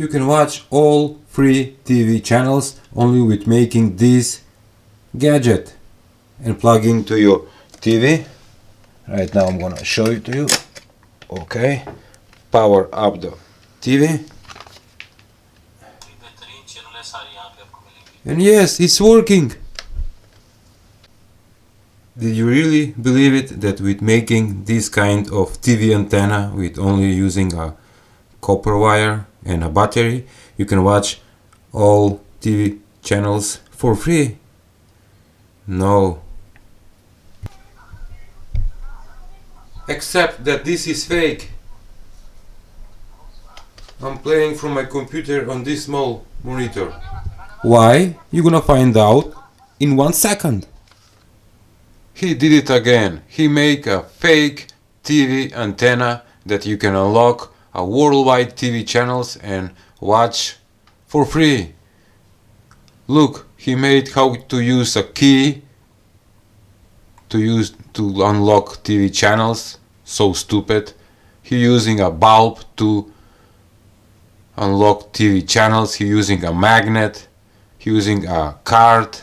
You can watch all free TV channels only with making this gadget and plugging to your TV. Right now I'm gonna show it to you. Okay, power up the TV. And yes, it's working. Did you really believe it that with making this kind of TV antenna with only using a copper wire and a battery, you can watch all TV channels for free? No. Except that this is fake. I'm playing from my computer on this small monitor. Why? You're gonna find out in 1 second. He did it again. He made a fake TV antenna that you can unlock a worldwide TV channels and watch for free. Look, he made how to use a key to unlock TV channels. So stupid. He using a bulb to unlock TV channels. He using a magnet. He using a card.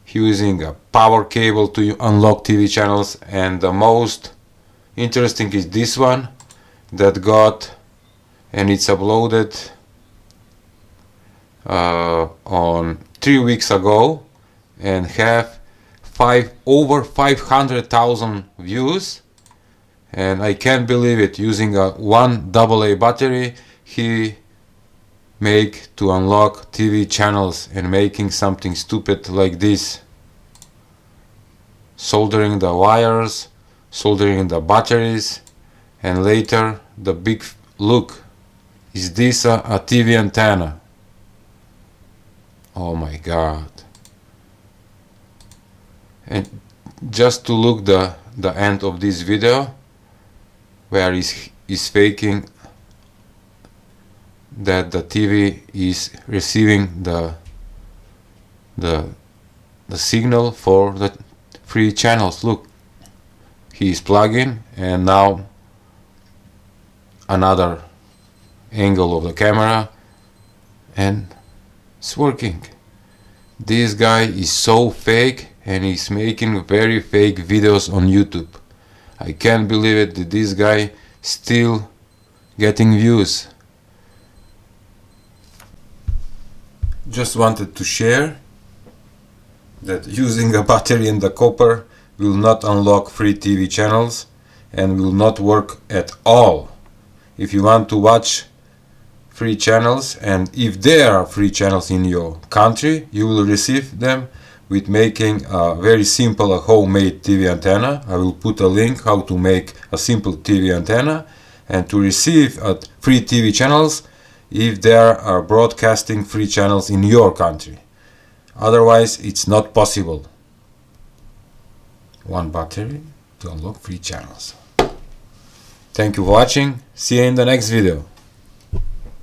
He using a power cable to unlock TV channels. And the most interesting is this one that got, and it's uploaded on 3 weeks ago and have over 500,000 views. And I can't believe it. Using a 1 AA battery, he make to unlock TV channels and making something stupid like this. Soldering the wires, soldering the batteries, and later the big look. Is this a TV antenna? Oh my god. And just to look the end of this video, where is faking that the TV is receiving the signal for the free channels. Look, he is plugging, and now another angle of the camera, and it's working. This guy is so fake, and he's making very fake videos on YouTube. I can't believe it that this guy still getting views. Just wanted to share that using a battery and the copper will not unlock free TV channels and will not work at all. If you want to watch free channels, and if there are free channels in your country, you will receive them with making a very simple homemade TV antenna. I will put a link how to make a simple TV antenna and to receive free TV channels if there are broadcasting free channels in your country. Otherwise, it's not possible. 1 battery to unlock free channels. Thank you for watching. See you in the next video.